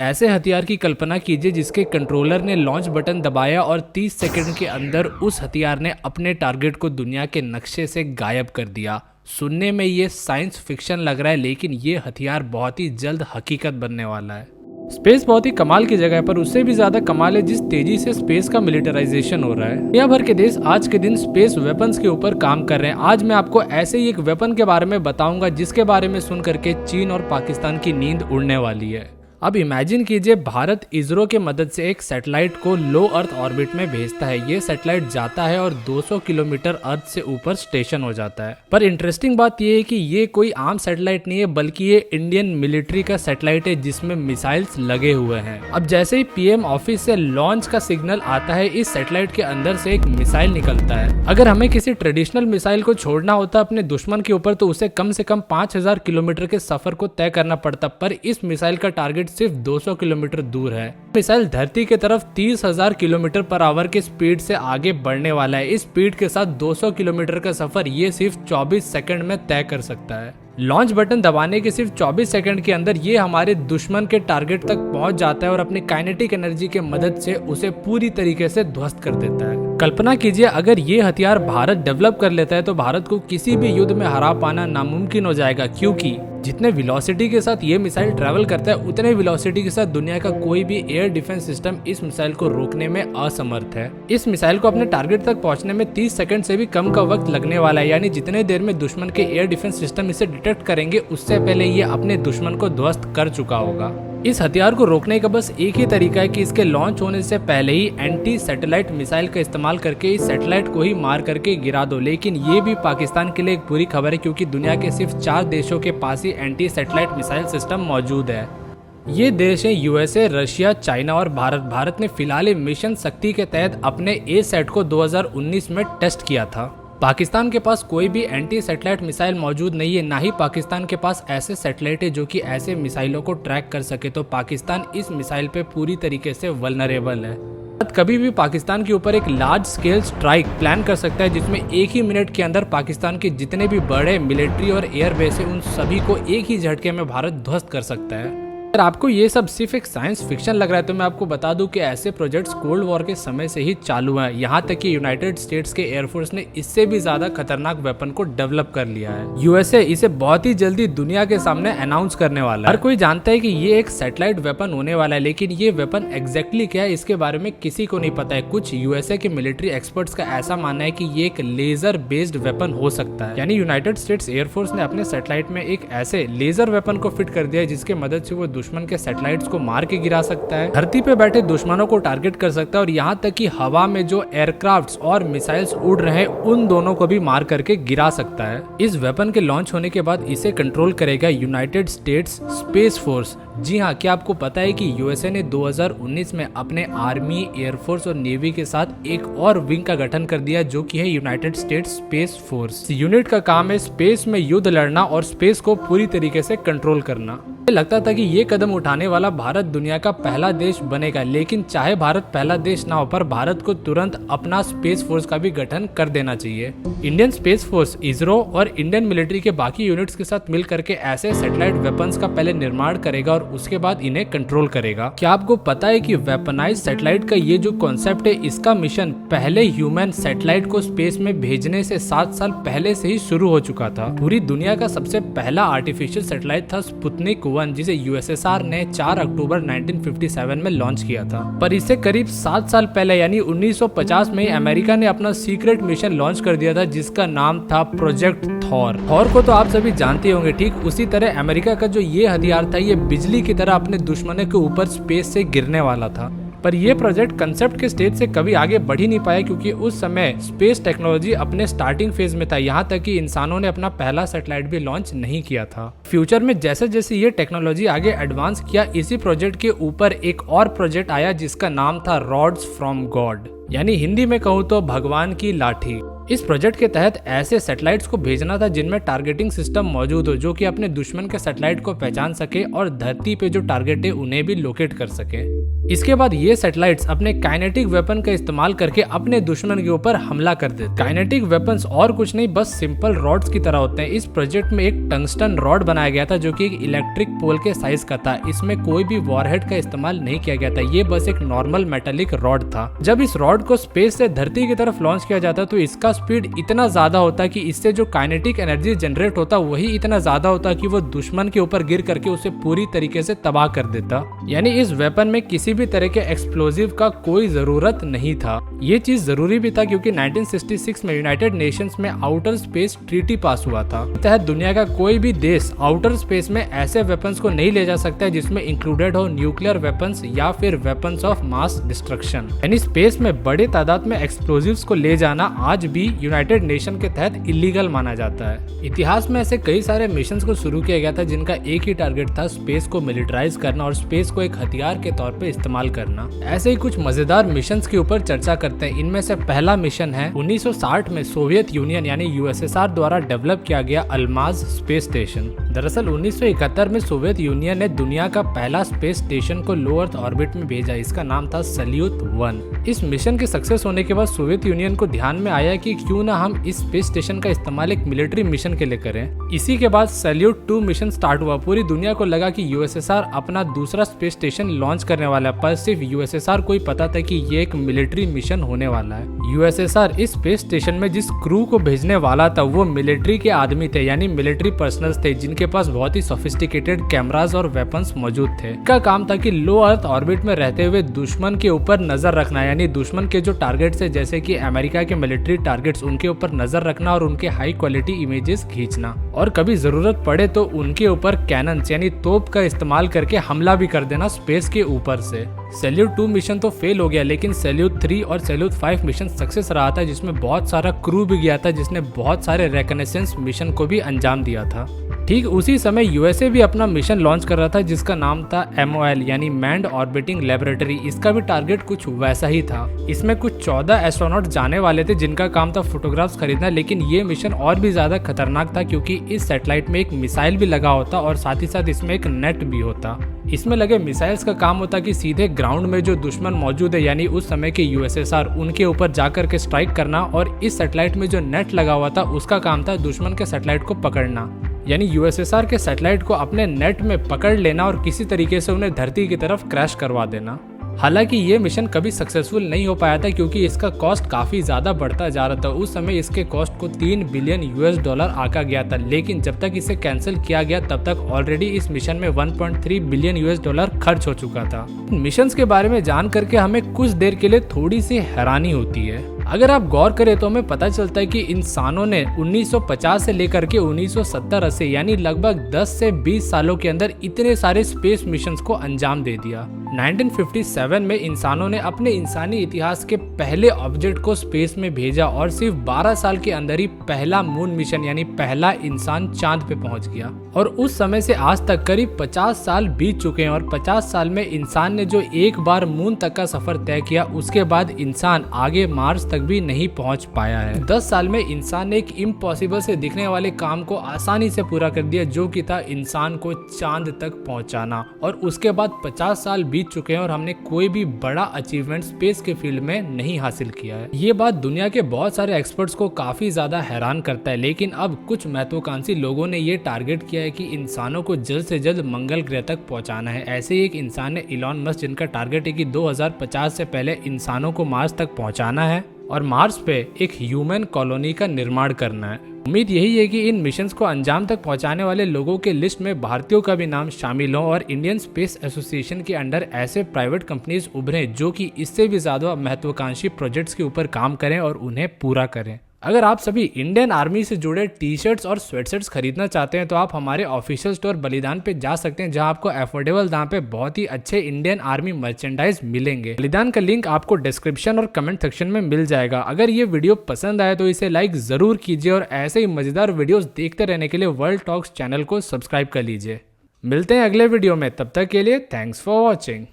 ऐसे हथियार की कल्पना कीजिए जिसके कंट्रोलर ने लॉन्च बटन दबाया और 30 सेकंड के अंदर उस हथियार ने अपने टारगेट को दुनिया के नक्शे से गायब कर दिया। सुनने में ये साइंस फिक्शन लग रहा है, लेकिन ये हथियार बहुत ही जल्द हकीकत बनने वाला है। स्पेस बहुत ही कमाल की जगह है, पर उससे भी ज्यादा कमाल है जिस तेजी से स्पेस का मिलिटराइजेशन हो रहा है। दुनिया भर के देश आज के दिन स्पेस वेपन्स के ऊपर काम कर रहे हैं। आज मैं आपको ऐसे ही एक वेपन के बारे में बताऊंगा जिसके बारे में सुन करके चीन और पाकिस्तान की नींद उड़ने वाली है। अब इमेजिन कीजिए, भारत इसरो के मदद से एक सैटेलाइट को लो अर्थ ऑर्बिट में भेजता है। ये सैटेलाइट जाता है और 200 किलोमीटर अर्थ से ऊपर स्टेशन हो जाता है। पर इंटरेस्टिंग बात यह है कि ये कोई आम सैटेलाइट नहीं है, बल्कि ये इंडियन मिलिट्री का सैटेलाइट है जिसमें मिसाइल्स लगे हुए हैं। अब जैसे ही पीएम ऑफिस से लॉन्च का सिग्नल आता है, इस सैटेलाइट के अंदर से एक मिसाइल निकलता है। अगर हमें किसी ट्रेडिशनल मिसाइल को छोड़ना होता अपने दुश्मन के ऊपर तो उसे कम से कम 5000 किलोमीटर के सफर को तय करना पड़ता, पर इस मिसाइल का टारगेट सिर्फ 200 किलोमीटर दूर है। मिसाइल धरती की तरफ 30,000 किलोमीटर पर आवर के स्पीड से आगे बढ़ने वाला है। इस स्पीड के साथ 200 किलोमीटर का सफर ये सिर्फ 24 सेकंड में तय कर सकता है। लॉन्च बटन दबाने के सिर्फ 24 सेकंड के अंदर ये हमारे दुश्मन के टारगेट तक पहुंच जाता है और अपनी काइनेटिक एनर्जी के मदद से उसे पूरी तरीके से ध्वस्त कर देता है। कल्पना कीजिए, अगर ये हथियार भारत डेवलप कर लेता है तो भारत को किसी भी युद्ध में हरा पाना नामुमकिन हो जाएगा, क्योंकि जितने वेलोसिटी के साथ ये मिसाइल ट्रैवल करता है उतने वेलोसिटी के साथ दुनिया का कोई भी एयर डिफेंस सिस्टम इस मिसाइल को रोकने में असमर्थ है। इस मिसाइल को अपने टारगेट तक पहुंचने में 30 सेकंड से भी कम का वक्त लगने वाला है, यानी जितने देर में दुश्मन के एयर डिफेंस सिस्टम इसे डिटेक्ट करेंगे उससे पहले ये अपने दुश्मन को ध्वस्त कर चुका होगा। इस हथियार को रोकने का बस एक ही तरीका है कि इसके लॉन्च होने से पहले ही एंटी सैटेलाइट मिसाइल का इस्तेमाल करके इस सैटेलाइट को ही मार करके गिरा दो। लेकिन ये भी पाकिस्तान के लिए एक बुरी खबर है, क्योंकि दुनिया के सिर्फ 4 देशों के पास ही एंटी सैटेलाइट मिसाइल सिस्टम मौजूद है। ये देश है यूएसए, रशिया, चाइना और भारत। भारत ने फिलहाल मिशन शक्ति के तहत अपने ए-सैट को 2019 में टेस्ट किया था। पाकिस्तान के पास कोई भी एंटी सैटेलाइट मिसाइल मौजूद नहीं है, ना ही पाकिस्तान के पास ऐसे सैटेलाइट है जो कि ऐसे मिसाइलों को ट्रैक कर सके। तो पाकिस्तान इस मिसाइल पे पूरी तरीके से वल्नरेबल है। कभी भी पाकिस्तान के ऊपर एक लार्ज स्केल स्ट्राइक प्लान कर सकता है, जिसमें एक ही मिनट के अंदर पाकिस्तान के जितने भी बड़े मिलिट्री और एयर बेस है उन सभी को एक ही झटके में भारत ध्वस्त कर सकता है। अगर आपको ये सब सिर्फ एक साइंस फिक्शन लग रहा है तो मैं आपको बता दूं कि ऐसे प्रोजेक्ट्स कोल्ड वॉर के समय से ही चालू हैं। यहाँ तक कि यूनाइटेड स्टेट्स के एयरफोर्स ने इससे भी ज्यादा खतरनाक वेपन को डेवलप कर लिया है। यूएसए इसे बहुत ही जल्दी दुनिया के सामने अनाउंस करने वाला है। हर कोई जानता है कि ये एक सैटेलाइट वेपन होने वाला है, लेकिन ये वेपन एग्जैक्टली क्या है इसके बारे में किसी को नहीं पता है। कुछ यूएसए के मिलिट्री एक्सपर्ट्स का ऐसा मानना है कि ये एक लेजर बेस्ड वेपन हो सकता है, यानी यूनाइटेड स्टेट्स एयरफोर्स ने अपने सैटेलाइट में एक ऐसे लेजर वेपन को फिट कर दिया है जिसके मदद से वो दुश्मन के सैटेलाइट्स को मार के गिरा सकता है, धरती पे बैठे दुश्मनों को टारगेट कर सकता है और यहाँ तक कि हवा में जो एयरक्राफ्ट्स और मिसाइल्स उड़ रहे हैं उन दोनों को भी मार करके गिरा सकता है। इस वेपन के लॉन्च होने के बाद इसे कंट्रोल करेगा यूनाइटेड स्टेट्स स्पेस फोर्स। जी हाँ, क्या आपको पता है कि यूएसए ने 2019 में अपने आर्मी, एयरफोर्स और नेवी के साथ एक और विंग का गठन कर दिया जो कि है United states space force. Unit का काम है स्पेस में युद्ध लड़ना और स्पेस को पूरी तरीके से कंट्रोल करना। लगता था कि ये कदम उठाने वाला भारत दुनिया का पहला देश बनेगा, लेकिन चाहे भारत पहला देश ना हो पर भारत को तुरंत अपना स्पेस फोर्स का भी गठन कर देना चाहिए। इंडियन स्पेस फोर्स इसरो और इंडियन मिलिट्री के बाकी यूनिट्स के साथ मिल करके ऐसे सैटेलाइट वेपन्स का पहले निर्माण करेगा और उसके बाद इन्हें कंट्रोल करेगा। क्या आपको पता है कि वेपनाइज सैटेलाइट का ये जो कॉन्सेप्ट है इसका मिशन पहले ह्यूमन सैटेलाइट को स्पेस में भेजने से 7 साल पहले से ही शुरू हो चुका था। पूरी दुनिया का सबसे पहला आर्टिफिशियल सैटेलाइट था स्पुतनिक 1, जिसे यूएसएसआर ने 4 अक्टूबर 1957 में लॉन्च किया था। पर इससे करीब 7 साल पहले यानी 1950 में अमेरिका ने अपना सीक्रेट मिशन लॉन्च कर दिया था जिसका नाम था प्रोजेक्ट थॉर। थॉर को तो आप सभी जानते होंगे। ठीक उसी तरह अमेरिका का जो ये हथियार था ये बिजली की तरह अपने दुश्मनों के ऊपर स्पेस से गिरने वाला था। पर यह प्रोजेक्ट कंसेप्ट के स्टेज से कभी आगे बढ़ ही नहीं पाया, क्योंकि उस समय स्पेस टेक्नोलॉजी अपने स्टार्टिंग फेज में था। यहाँ तक कि इंसानों ने अपना पहला सैटेलाइट भी लॉन्च नहीं किया था। फ्यूचर में जैसे जैसे ये टेक्नोलॉजी आगे एडवांस किया, इसी प्रोजेक्ट के ऊपर एक और प्रोजेक्ट आया जिसका नाम था रॉड्स फ्रॉम गॉड, यानी हिंदी में कहूँ तो भगवान की लाठी। इस प्रोजेक्ट के तहत ऐसे सैटेलाइट्स को भेजना था जिनमें टारगेटिंग सिस्टम मौजूद हो, जो कि अपने दुश्मन के सैटेलाइट को पहचान सके और धरती पे जो टारगेट है उन्हें भी लोकेट कर सके। इसके बाद ये सैटेलाइट्स अपने काइनेटिक वेपन का इस्तेमाल करके अपने दुश्मन के ऊपर हमला कर देते। काइनेटिक वेपन्स और कुछ नहीं, बस सिंपल रॉड्स की तरह होते हैं। इस प्रोजेक्ट में एक टंगस्टन रॉड बनाया गया था जो कि एक इलेक्ट्रिक पोल के साइज का था। इसमें कोई भी वॉरहेड का इस्तेमाल नहीं किया गया था, ये बस एक नॉर्मल मेटालिक रॉड था। जब इस रॉड को स्पेस से धरती की तरफ लॉन्च किया जाता तो इसका स्पीड इतना ज्यादा होता कि इससे जो काइनेटिक एनर्जी जनरेट होता वही इतना ज्यादा होता कि वो दुश्मन के ऊपर गिर करके उसे पूरी तरीके से तबाह कर देता। यानी इस वेपन में किसी भी तरह के एक्सप्लोजिव का कोई जरूरत नहीं था। ये चीज जरूरी भी था क्योंकि 1966 में यूनाइटेड नेशंस में आउटर स्पेस ट्रीटी पास हुआ था। तहत दुनिया का कोई भी देश आउटर स्पेस में ऐसे वेपन्स को नहीं ले जा सकता जिसमें इंक्लूडेड हो न्यूक्लियर वेपन्स या फिर वेपन्स ऑफ मास डिस्ट्रक्शन। यानी स्पेस में बड़े तादाद में एक्सप्लोजिव्स को ले जाना आज भी यूनाइटेड नेशन के तहत इलीगल माना जाता है। इतिहास में ऐसे कई सारे मिशन को शुरू किया गया था जिनका एक ही टारगेट था, स्पेस को मिलिटराइज करना और स्पेस को एक हथियार के तौर पे इस्तेमाल करना। ऐसे ही कुछ मजेदार मिशन के ऊपर चर्चा करते हैं। इनमें से पहला मिशन है 1960 में सोवियत यूनियन यानी यूएसएसआर द्वारा डेवलप किया गया अल्माज स्पेस स्टेशन। दरअसल 1971 में सोवियत यूनियन ने दुनिया का पहला स्पेस स्टेशन को लो अर्थ ऑर्बिट में भेजा। इसका नाम था सल्यूट 1। इस मिशन के सक्सेस होने के बाद सोवियत यूनियन को ध्यान में आया कि क्यों ना हम इस स्पेस स्टेशन का इस्तेमाल एक मिलिट्री मिशन के लिए करें। इसी के बाद सल्यूट 2 मिशन स्टार्ट हुआ। पूरी दुनिया को लगा कि यूएसएसआर अपना दूसरा स्पेस स्टेशन लॉन्च करने वाला है, पर सिर्फ यूएसएसआर को ही पता था कि ये एक मिलिट्री मिशन होने वाला है। यूएसएसआर इस स्पेस स्टेशन में जिस क्रू को भेजने वाला था वो मिलिट्री के आदमी थे, यानी मिलिट्री पर्सनल्स थे जिनके पास बहुत ही सोफिस्टिकेटेड कैमरास और वेपन्स मौजूद थे। इनका काम था कि लो अर्थ ऑर्बिट में रहते हुए दुश्मन के ऊपर नजर रखना, यानी दुश्मन के जो टारगेट्स है जैसे कि अमेरिका के मिलिट्री टारगेट्स, उनके ऊपर नजर रखना और उनके हाई क्वालिटी इमेजेस खींचना, और कभी जरूरत पड़े तो उनके ऊपर कैनन्स यानी तोप का इस्तेमाल करके हमला भी कर देना स्पेस के ऊपर से। सैल्यूट 2 मिशन तो फेल हो गया, लेकिन सैल्यूट 3 और सैल्यूट 5 मिशन सक्सेस रहा था, जिसमें बहुत सारा क्रू भी गया था, जिसने बहुत सारे रिकनेसेंस मिशन को भी अंजाम दिया था। ठीक उसी समय यूएसए भी अपना मिशन लॉन्च कर रहा था जिसका नाम था MOL यानी मैन्ड ऑर्बिटिंग लेबोरेटरी। इसका भी टारगेट कुछ वैसा ही था। इसमें कुछ 14 एस्ट्रोनॉट जाने वाले थे जिनका काम था फोटोग्राफ्स खरीदना, लेकिन ये मिशन और भी ज्यादा खतरनाक था क्योंकि इस सैटेलाइट में एक मिसाइल भी लगा होता और साथ ही साथ इसमें एक नेट भी होता। इसमें लगे मिसाइल्स का काम होता कि सीधे ग्राउंड में जो दुश्मन मौजूद है यानी उस समय के यूएसएसआर, उनके ऊपर जाकर के स्ट्राइक करना, और इस सैटेलाइट में जो नेट लगा हुआ था उसका काम था दुश्मन के सैटेलाइट को पकड़ना, यानी यूएसएसआर के सैटेलाइट को अपने नेट में पकड़ लेना और किसी तरीके से उन्हें धरती की तरफ क्रैश करवा देना। हालांकि ये मिशन कभी सक्सेसफुल नहीं हो पाया था क्योंकि इसका कॉस्ट काफी ज्यादा बढ़ता जा रहा था। उस समय इसके कॉस्ट को $3 बिलियन आका गया था, लेकिन जब तक इसे कैंसिल किया गया तब तक ऑलरेडी इस मिशन में $1.3 बिलियन खर्च हो चुका था। मिशन के बारे में जान करके हमें कुछ देर के लिए थोड़ी सी हैरानी होती है। अगर आप गौर करें तो हमें पता चलता है कि इंसानों ने 1950 से लेकर के 1970 यानी लगभग 10 से 20 सालों के अंदर इतने सारे स्पेस मिशंस को अंजाम दे दिया। 1957 में इंसानों ने अपने इंसानी इतिहास के पहले ऑब्जेक्ट को स्पेस में भेजा और सिर्फ 12 साल के अंदर ही पहला मून मिशन यानी पहला इंसान चांद पे पहुंच गया। और उस समय से आज तक करीब 50 साल बीत चुके हैं और 50 साल में इंसान ने जो एक बार मून तक का सफर तय किया उसके बाद इंसान आगे मार्स तक भी नहीं पहुंच पाया है। 10 साल में इंसान ने एक इम्पॉसिबल से दिखने वाले काम को आसानी से पूरा कर दिया, जो कि था इंसान को चांद तक पहुंचाना। और उसके बाद 50 साल बीत चुके हैं और हमने कोई भी बड़ा अचीवमेंट स्पेस के फील्ड में नहीं हासिल किया है। ये बात दुनिया के बहुत सारे एक्सपर्ट्स को काफी ज्यादा हैरान करता है, लेकिन अब कुछ महत्वाकांक्षी लोगों ने ये टारगेट किया है कि इंसानों को जल्द से जल्द मंगल ग्रह तक पहुंचाना है। ऐसे ही एक इंसान है इलॉन मस्क, जिनका टारगेट है कि 2050 से पहले इंसानों को मार्स तक पहुंचाना है और मार्स पे एक ह्यूमन कॉलोनी का निर्माण करना है। उम्मीद यही है कि इन मिशंस को अंजाम तक पहुंचाने वाले लोगों के लिस्ट में भारतीयों का भी नाम शामिल हो और इंडियन स्पेस एसोसिएशन के अंडर ऐसे प्राइवेट कंपनीज उभरें जो कि इससे भी ज्यादा महत्वाकांक्षी प्रोजेक्ट्स के ऊपर काम करें और उन्हें पूरा करें। अगर आप सभी इंडियन आर्मी से जुड़े टी-शर्ट्स और स्वेटशर्ट्स खरीदना चाहते हैं तो आप हमारे ऑफिशियल स्टोर बलिदान पे जा सकते हैं, जहां आपको अफोर्डेबल दाम पे बहुत ही अच्छे इंडियन आर्मी मर्चेंडाइज मिलेंगे। बलिदान का लिंक आपको डिस्क्रिप्शन और कमेंट सेक्शन में मिल जाएगा। अगर ये वीडियो पसंद आए तो इसे लाइक जरूर कीजिए और ऐसे ही मजेदार वीडियोस देखते रहने के लिए वर्ल्ड टॉक्स चैनल को सब्सक्राइब कर लीजिए। मिलते हैं अगले वीडियो में, तब तक के लिए थैंक्स फॉर वॉचिंग।